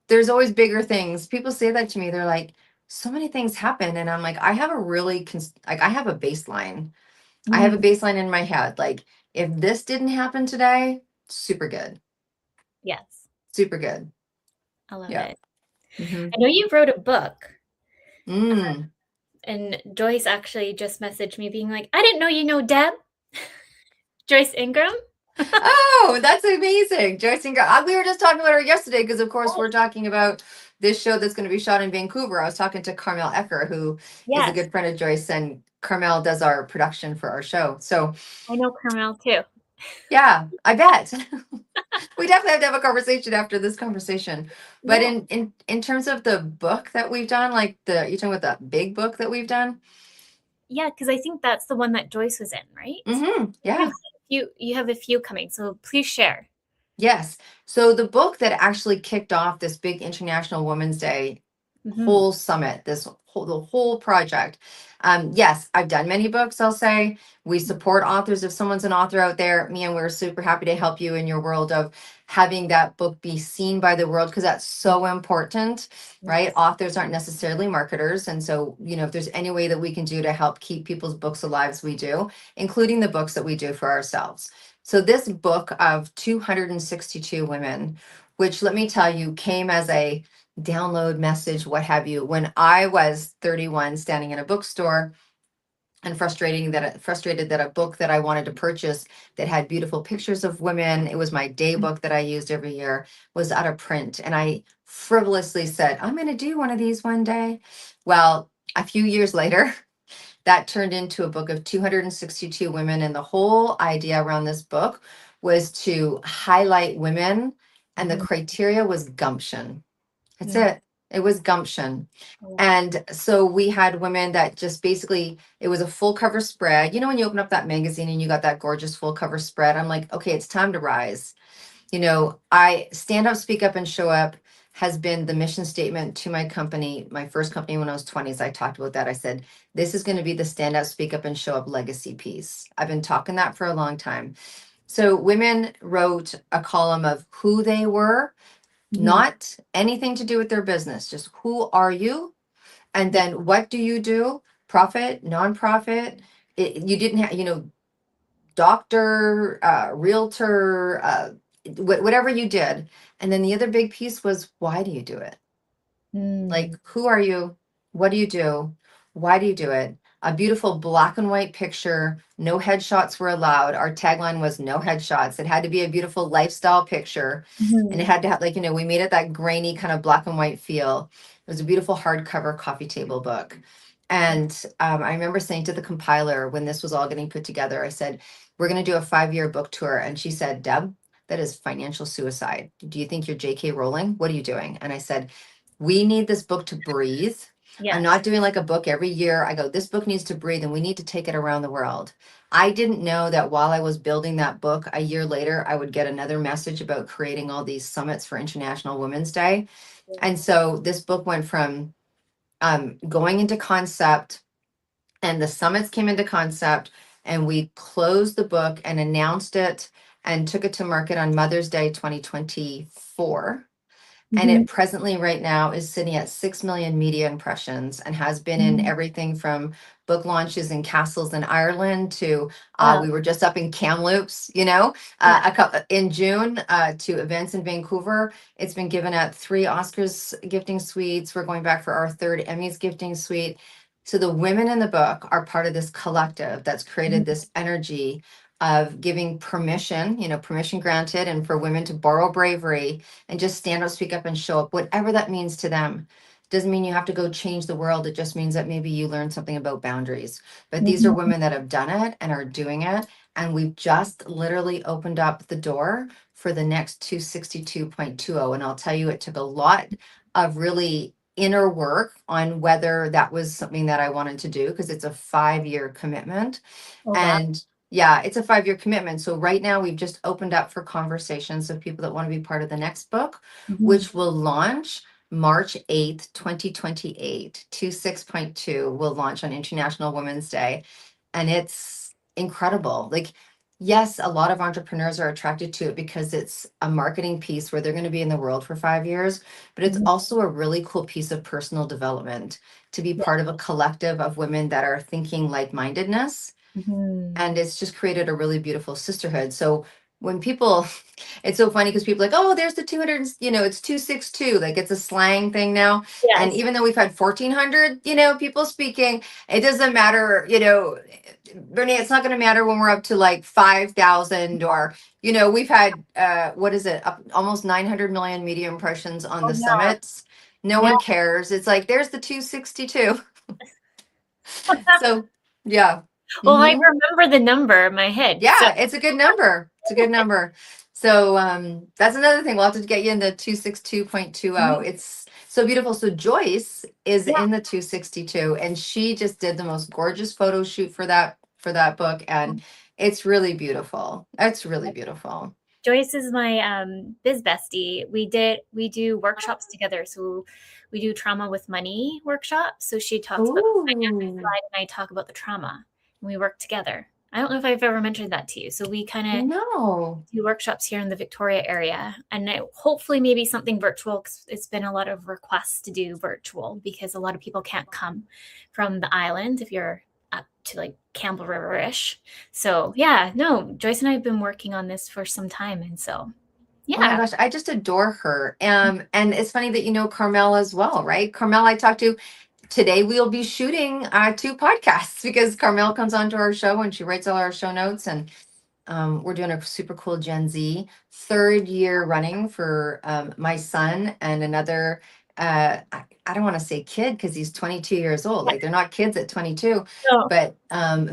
There's always bigger things. People say that to me. They're like, so many things happen. And I'm like, I have a really, like, I have a baseline. I have a Mm, baseline in my head. Like, if this didn't happen today, super good. yes. Super good. I love Yeah. it. Hmm. I know you wrote a book. Mm. And Joyce actually just messaged me being like, I didn't know you know Deb. Joyce Ingram. Oh, that's amazing. Joyce Singer. We were just talking about her yesterday because, of course, we're talking about this show that's going to be shot in Vancouver. I was talking to Carmel Ecker, who is a Yes, good friend of Joyce, and Carmel does our production for our show. So, I know Carmel too. yeah, I bet. We definitely have to have a conversation after this conversation. But Yeah. in terms of the book that we've done, like you're talking about the big book that we've done? Yeah, because I think that's the one that Joyce was in, right? Mm-hmm. Yeah. You have a few coming, so please share. Yes. So the book that actually kicked off this big International Women's Day Hmm. whole summit, the whole project. Yes, I've done many books, I'll say. We support authors. If someone's an author out there, me and we're super happy to help you in your world of having that book be seen by the world, because that's so important, right? Yes. Authors aren't necessarily marketers. And so, if there's any way that we can do to help keep people's books alive, we do, including the books that we do for ourselves. So this book of 262 women which let me tell you came as a download message, what have you, when I was 31 standing in a bookstore and frustrated that a book that I wanted to purchase that had beautiful pictures of women, it was my day book that I used every year, was out of print. And I frivolously said, I'm going to do one of these one day. Well, a few years later, that turned into a book of 262 women. And the whole idea around this book was to highlight women, and the Mhm. criteria was gumption. That's Mm. it. It was gumption. Oh, And so we had women that just basically, it was a full cover spread. You know, when you open up that magazine and you got that gorgeous full cover spread, I'm like, okay, it's time to rise. You know, I stand up, speak up, and show up has been the mission statement to my company. My first company when I was 20s, I talked about that. I said, this is going to be the stand up, speak up, and show up legacy piece. I've been talking that for a long time. So women wrote a column of who they were, mhm. not anything to do with their business, just who are you? And Yeah. then what do you do? Profit, nonprofit. You didn't have, you know, doctor, realtor, whatever you did. And then the other big piece was, why do you do it? Like, Mm. who are you? What do you do? Why do you do it? A beautiful black and white picture. No headshots were allowed. Our tagline was no headshots. It had to be a beautiful lifestyle picture. And it Mhm. had to have, like, you know, we made it that grainy kind of black and white feel. It was a beautiful hardcover coffee table book. And I remember saying to the compiler when this was all getting put together, I said, we're going to do a 5-year book tour. And she said, Deb, that is financial suicide. Do you think you're JK Rowling? What are you doing? And I said, we need this book to breathe. I'm Yes. not doing like a book every year. I go, this book needs to breathe and we need to take it around the world. I didn't know that while I was building that book, a year later, I would get another message about creating all these summits for International Women's Day. And so this book went from going into concept, and the summits came into concept, and we closed the book and announced it and took it to market on Mother's Day 2024. And Mhm. it presently right now is sitting at 6 million media impressions and has been in Mhm. everything from book launches in castles in Ireland to Wow. we were just up in Kamloops, you know, Yeah. in June to events in Vancouver. It's been given at 3 Oscars gifting suites. We're going back for our 3rd Emmys gifting suite. So the women in the book are part of this collective that's created Mhm. this energy of giving permission, you know, permission granted, and for women to borrow bravery and just stand up, speak up, and show up, whatever that means to them. Doesn't mean you have to go change the world. It just means that maybe you learn something about boundaries. But these are Mhm. women that have done it and are doing it. And we've just literally opened up the door for the next 262.20. And I'll tell you, it took a lot of really inner work on whether that was something that I wanted to do, because it's a 5-year commitment. Oh, wow. And yeah, it's a 5-year commitment. So right now we've just opened up for conversations of people that want to be part of the next book, Mhm. which will launch March 8th, 2028. 26.2 will launch on International Women's Day. And it's incredible. Like, yes, a lot of entrepreneurs are attracted to it because it's a marketing piece where they're going to be in the world for 5 years, but it's Mhm. also a really cool piece of personal development to be Yeah. part of a collective of women that are thinking like-mindedness, Mhm. and it's just created a really beautiful sisterhood. So when people, it's so funny because people are like, oh, there's the 200, you know, it's 262, like it's a slang thing now. And Yes. even though we've had 1400, you know, people speaking, it doesn't matter, you know, Bernie, it's not going to matter when we're up to like 5,000, or, you know, we've had, what is it, almost 900 million media impressions on Oh, the yeah. summits. No Yeah. one cares. It's like, there's the 262. So yeah. Well, I Hmm. remember the number in my head. So, Yeah, it's a good number. It's a good number. So that's another thing. We'll have to get you in the 262.20. It's so beautiful. So Joyce is yeah. in the 262, and she just did the most gorgeous photo shoot for that book, and it's really beautiful. It's really beautiful. Joyce is my biz bestie. We do workshops together. So we do trauma with money workshops. So she talks about the finance Ooh, side and I talk about the trauma. And we work together. I don't know if I've ever mentioned that to you. So we kind of no. do workshops here in the Victoria area, and hopefully maybe something virtual, 'cause it's been a lot of requests to do virtual because a lot of people can't come from the island if you're up to like Campbell River-ish. So yeah, no, Joyce and I have been working on this for some time, and so Oh my Yeah. gosh, I just adore her. And it's funny that you know Carmel as well, right? Carmel, I talked to today. We'll be shooting two podcasts because Carmel comes onto our show and she writes all our show notes. And we're doing a super cool Gen Z third year running for my son and another. I don't want to say kid because he's 22 years old. Like they're not kids at 22, So, but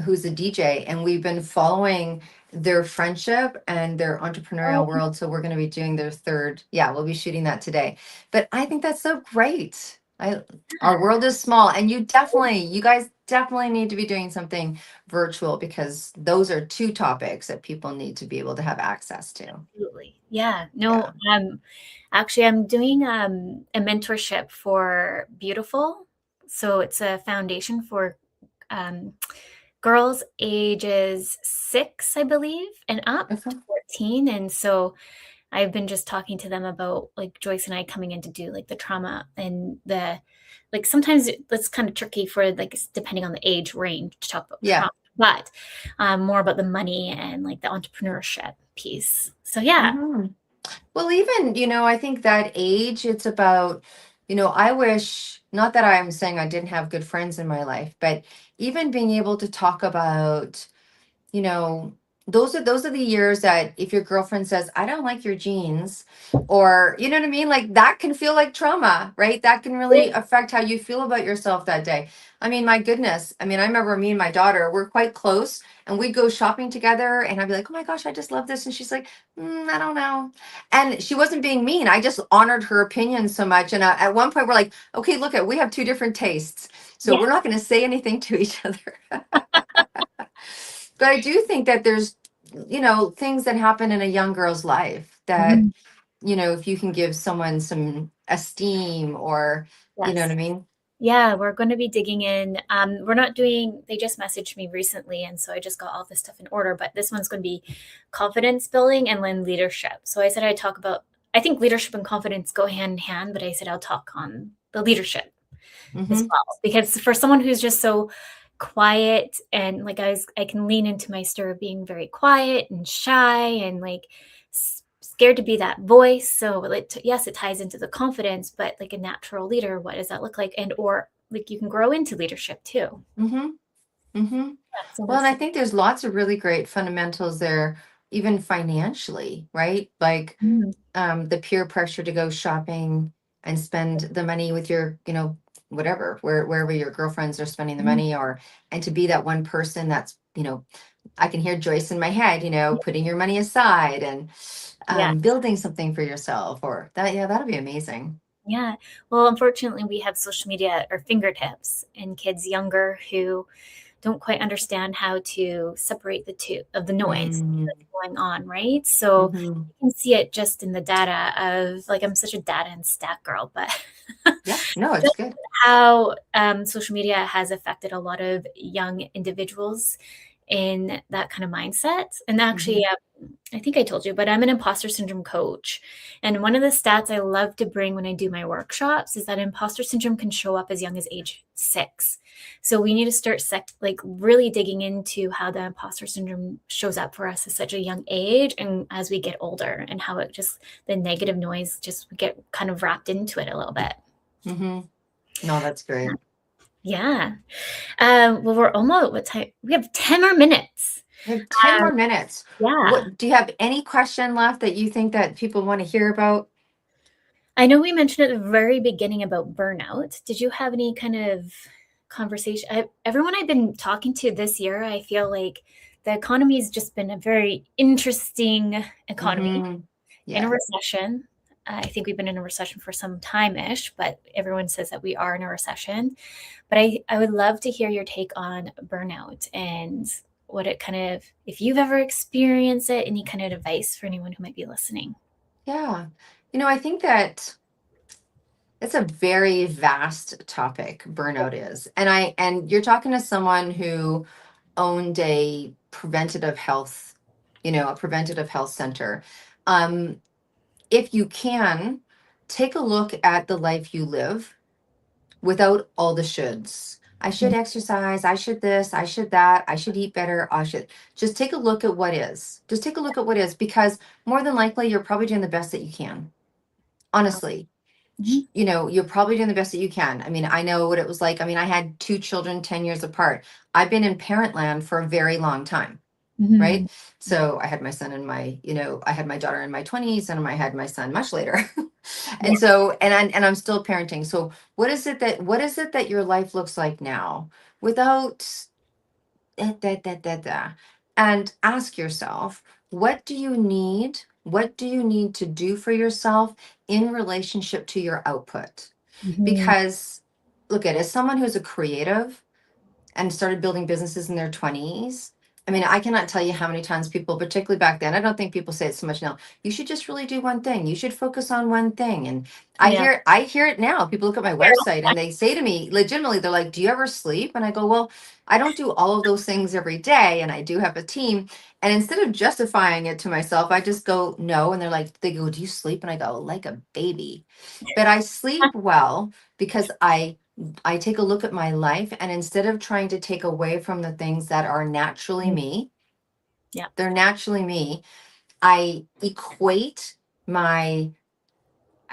who's a DJ. And we've been following their friendship and their entrepreneurial oh, world. So we're going to be doing their third. Yeah, we'll be shooting that today. But I think that's so great. Our yeah. world is small, and you guys definitely need to be doing something virtual because those are two topics that people need to be able to have access to. Absolutely. Yeah. No, Yeah. actually I'm doing a mentorship for Beautiful. So it's a foundation for um, girls ages 6, I believe, and up Okay. to 14. And so I've been just talking to them about like Joyce and I coming in to do like the trauma and the like sometimes it's kind of tricky for like depending on the age range to talk about Yeah. trauma, but more about the money and like the entrepreneurship piece. So yeah. hmm Well, even, I think that age, it's about, I wish, not that I'm saying I didn't have good friends in my life, but even being able to talk about you know those are the years that if your girlfriend says I don't like your jeans, or you know what I mean, like that can feel like trauma, right? That can really affect how you feel about yourself that day. I mean, my goodness, I mean, I remember me and my daughter, we're quite close, and we'd go shopping together and I'd be like, oh my gosh, I just love this, and she's like, I don't know. And she wasn't being mean, I just honored her opinion so much. And at one point we're like, okay, look, at we have two different tastes, so Yeah. we're not going to say anything to each other. But I do think that there's, things that happen in a young girl's life that, Mhm. if you can give someone some esteem or, you know what Yes. I mean? Yeah, we're going to be digging in. We're not doing, they just messaged me recently. And so I just got all this stuff in order, but this one's going to be confidence building and then leadership. So I said I'd talk about, I think leadership and confidence go hand in hand, but I said I'll talk on the leadership as Mm-hmm. well. Because for someone who's just so quiet and like I can lean into my story of being very quiet and shy and like scared to be that voice. So yes, it ties into the confidence, but like a natural leader, what does that look like? And or like you can grow into leadership too. Mm-hmm. Mm-hmm. Yeah, so Well, and that's I think there's lots of really great fundamentals there, even financially, right? Like mm, the peer pressure to go shopping and spend the money with your, whatever, wherever your girlfriends are spending the mm, money, or and to be that one person that's, I can hear Joyce in my head, putting your money aside and yeah. building something for yourself, or that. Yeah, that'll be amazing. Yeah. Well, unfortunately, we have social media at our fingertips and kids younger who don't quite understand how to separate the two of the noise that's Mm-hmm. going on, right? So you can see it just in the data of like I'm such a data and stat girl, but Yeah, no, it's just good. how social media has affected a lot of young individuals in that kind of mindset. And Mm-hmm. actually, I think I told you, but I'm an imposter syndrome coach. And one of the stats I love to bring when I do my workshops is that imposter syndrome can show up as young as age 6. So we need to start like really digging into how the imposter syndrome shows up for us at such a young age and as we get older and how it just the negative noise just get kind of wrapped into it a little bit. Mm-hmm. No, that's great. Yeah. Well, we're almost what time? We have 10 more minutes. We have 10 Um, more minutes. yeah. What do you have any question left that you think that people want to hear about? I know we mentioned at the very beginning about burnout. Did you have any kind of conversation? Everyone I've been talking to this year, I feel like the economy has just been a very interesting economy Mm-hmm. in a Yeah. recession. I think we've been in a recession for some time ish, but everyone says that we are in a recession. But I would love to hear your take on burnout and what it kind of, if you've ever experienced it, any kind of advice for anyone who might be listening. Yeah. I think that it's a very vast topic, burnout is. And you're talking to someone who owned a preventative health, a preventative health center. Um, if you can, take a look at the life you live without all the shoulds. I should exercise. I should this. I should that. I should eat better. I should just take a look at what is. Just take a look at what is, because more than likely you're probably doing the best that you can. Honestly, Mhm. you know, you're probably doing the best that you can. I mean, I know what it was like. I mean, I had two children 10 years apart. I've been in parent land for a very long time, Mhm. right? So I had my son in my, I had my daughter in my 20s, and I had my son much later. Yeah. And so, and I'm still parenting. So what is it that your life looks like now without da. And ask yourself, what do you need? What do you need to do for yourself in relationship to your output? Mhm. Because look at, as someone who's a creative and started building businesses in their 20s. I mean, I cannot tell you how many times people, particularly back then, I don't think people say it so much now. You should just really do one thing. You should focus on one thing. And Yeah. I hear it now. People look at my website and they say to me, legitimately, they're like, "Do you ever sleep?" And I go, "Well, I don't do all of those things every day, and I do have a team." And instead of justifying it to myself, I just go, "No." And they go, "Do you sleep?" And I go, "Like a baby." But I sleep well because I take a look at my life, and instead of trying to take away from the things that are naturally Mhm. me, Yeah. they're naturally me. I equate my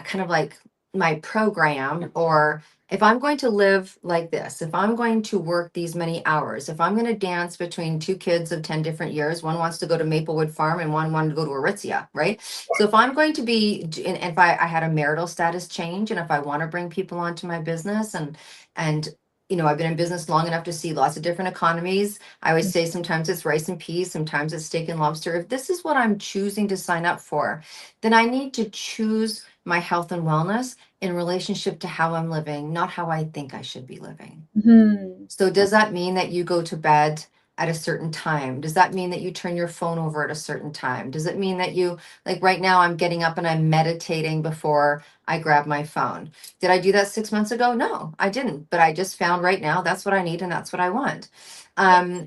kind of like my program, or if I'm going to live like this, if I'm going to work these many hours, if I'm going to dance between two kids of 10 different years, one wants to go to Maplewood Farm and one wanted to go to Aritzia, right? So if I'm going to be, and if I had a marital status change, and if I want to bring people onto my business, and I've been in business long enough to see lots of different economies. I always say sometimes it's rice and peas, sometimes it's steak and lobster. If this is what I'm choosing to sign up for, then I need to choose my health and wellness in relationship to how I'm living, not how I think I should be living. Mhm. So, does that mean that you go to bed at a certain time? Does that mean that you turn your phone over at a certain time? Does it mean that you, like right now, I'm getting up and I'm meditating before I grab my phone? Did I do that 6 months ago? No, I didn't. But I just found right now that's what I need and that's what I want. Yeah.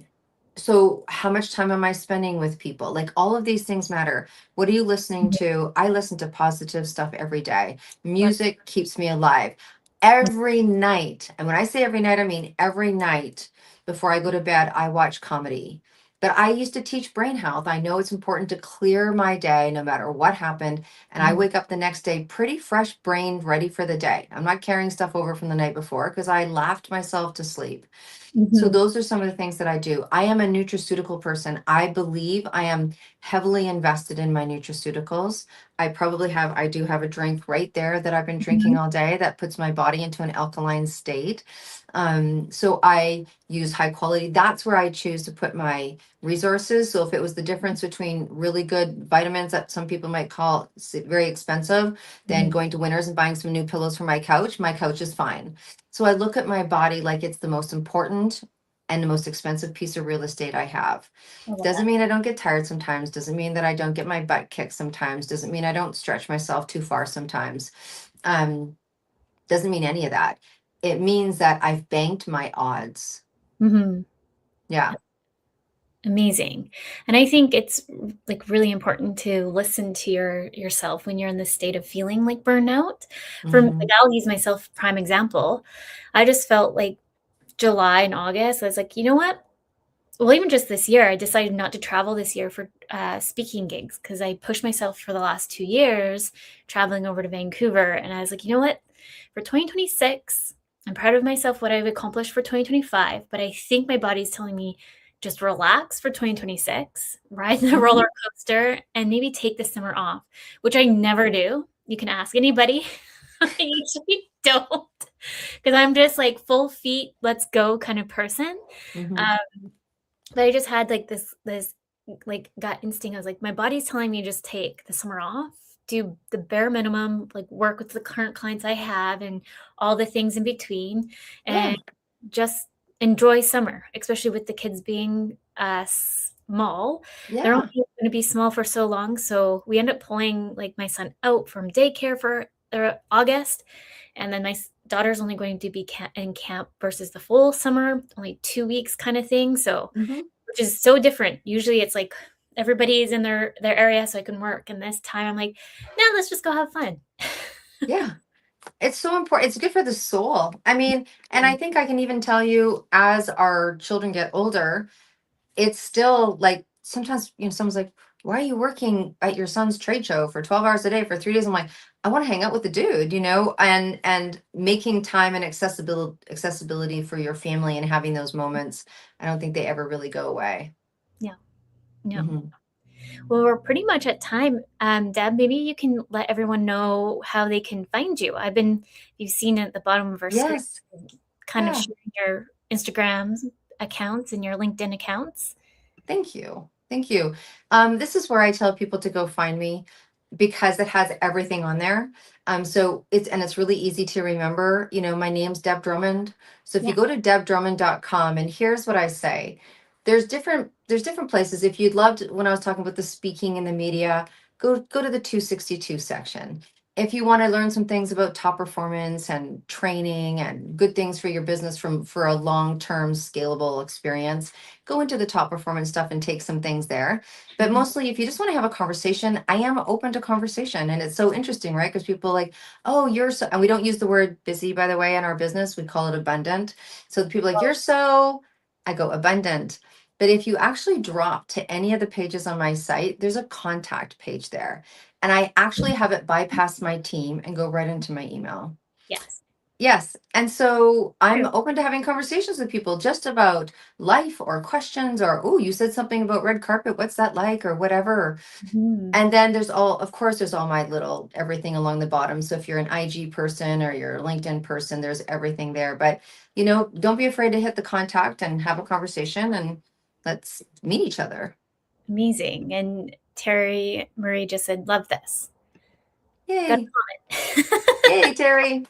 So how much time am I spending with people? Like all of these things matter. What are you listening Mhm. to? I listen to positive stuff every day. Love Music keeps me alive every night. And when I say every night, I mean every night before I go to bed, I watch comedy. But I used to teach brain health. I know it's important to clear my day no matter what happened. And I Mhm. wake up the next day pretty fresh brained, ready for the day. I'm not carrying stuff over from the night before because I laughed myself to sleep. So Mhm. those are some of the things that I do. I am a nutraceutical person. I believe I am heavily invested in my nutraceuticals. I do have a drink right there that I've been drinking Mhm. all day that puts my body into an alkaline state. So I use high quality. That's where I choose to put my resources. So if it was the difference between really good vitamins that some people might call very expensive, then Mhm. going to Winners and buying some new pillows for my couch is fine. So I look at my body like it's the most important and the most expensive piece of real estate I have. I love Doesn't that. mean I don't get tired sometimes, doesn't mean that I don't get my butt kicked sometimes, doesn't mean I don't stretch myself too far sometimes. Um, doesn't mean any of that. It means that I've banked my odds. Mhm. Yeah. Amazing. And I think it's like really important to listen to yourself when you're in this state of feeling like burnout. Like Hmm. I'll use myself prime example. I just felt like July and August, I was like, you know what? Well, even just this year, I decided not to travel this year for speaking gigs because I pushed myself for the last 2 years traveling over to Vancouver. And I was like, you know what? For 2026, I'm proud of myself, what I've accomplished for 2025. But I think my body's telling me just relax for 2026, ride the Hmm. roller coaster, and maybe take the summer off, which I never do. You can ask anybody. I usually don't because I'm just like full feet, let's go kind of person. Hmm. Um, but I just had like this like gut instinct. I was like, my body's telling me just take the summer off, do the bare minimum, like work with the current clients I have and all the things in between, Yeah. and just enjoy summer, especially with the kids being small. They're only Yeah. going to be small for so long. So we end up pulling like my son out from daycare for August. And then my daughter's only going to be in camp versus the full summer, only 2 weeks kind of thing. So, Hmm. which is so different. Usually it's like everybody's in their area so I can work. And this time I'm like, no, let's just go have fun. Yeah. It's so important. It's good for the soul. I mean, and I think I can even tell you as our children get older, it's still like sometimes, someone's like, why are you working at your son's trade show for 12 hours a day for 3 days? I'm like, I want to hang out with the dude, and making time and accessibility for your family and having those moments. I don't think they ever really go away. Yeah. No. Mhm. Well, we're pretty much at time. Deb, maybe you can let everyone know how they can find you. You've seen at the bottom of our screen, Yes. kind of Yeah. sharing your Instagram accounts and your LinkedIn accounts. Thank you. Thank you. This is where I tell people to go find me because it has everything on there. So it's really easy to remember. My name's Deb Drummond. So if you Yeah. go to debdrummond.com, and here's what I say. There's different places. If you'd loved when I was talking about the speaking in the media, go to the 262 section. If you want to learn some things about top performance and training and good things for your business for a long-term scalable experience, go into the top performance stuff and take some things there. But Mhm. mostly, if you just want to have a conversation, I am open to conversation. And it's so interesting, right? Because people are like, oh, you're so, and we don't use the word busy, by the way, in our business. We call it abundant. So the people are like, you're so, I go abundant. But if you actually drop to any of the pages on my site, there's a contact page there. And I actually have it bypass my team and go right into my email. Yes. Yes. And so I'm True. open to having conversations with people just about life or questions or, oh, you said something about red carpet. What's that like? Or whatever. Mhm. And then there's all my little everything along the bottom. So if you're an IG person or you're a LinkedIn person, there's everything there. But, don't be afraid to hit the contact and have a conversation and let's meet each other. Amazing. And Terry Murray just said, love this. Good Yay. comment. Yay, Terry.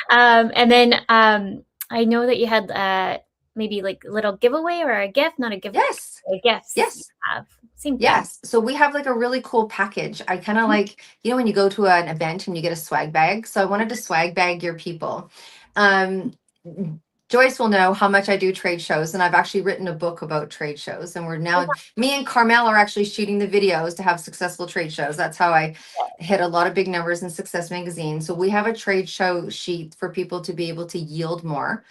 And then I know that you had maybe like a little giveaway or a gift, not a gift, Yes. gifts you Yes. have. Same thing. Yes. So we have like a really cool package. I kind of like, when you go to an event and you get a swag bag. So I wanted to swag bag your people. Um, Joyce will know how much I do trade shows, and I've actually written a book about trade shows. And me and Carmel are actually shooting the videos to have successful trade shows. That's how I hit a lot of big numbers in Success Magazine. So we have a trade show sheet for people to be able to yield more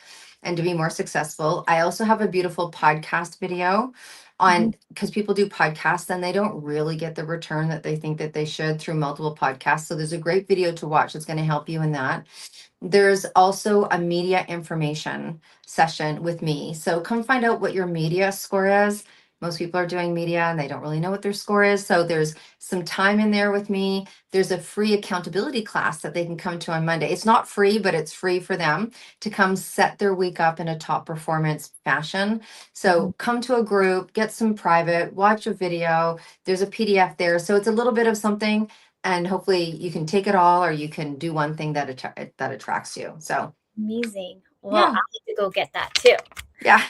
and to be more successful. I also have a beautiful podcast video Mhm. on because people do podcasts and they don't really get the return that they think that they should through multiple podcasts. So there's a great video to watch that's going to help you in that. There's also a media information session with me. So come find out what your media score is. Most people are doing media and they don't really know what their score is. So there's some time in there with me. There's a free accountability class that they can come to on Monday. It's not free, but it's free for them to come set their week up in a top performance fashion. So come to a group, get some private, watch a video. There's a PDF there. So it's a little bit of something, and hopefully you can take it all or you can do one thing that attracts you. So Amazing. Well, I'll yeah. have to go get that too. Yeah.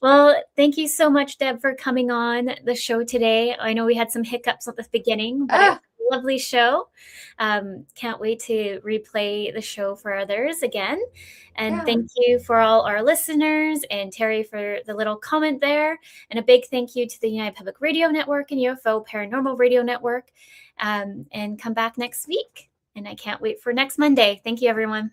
Well, thank you so much, Deb, for coming on the show today. I know we had some hiccups at the beginning, but it was Ah, a lovely show. Can't wait to replay the show for others again. And yeah. thank you for all our listeners and Terry for the little comment there. And a big thank you to the United Public Radio Network and UFO Paranormal Radio Network. And come back next week. And I can't wait for next Monday. Thank you, everyone.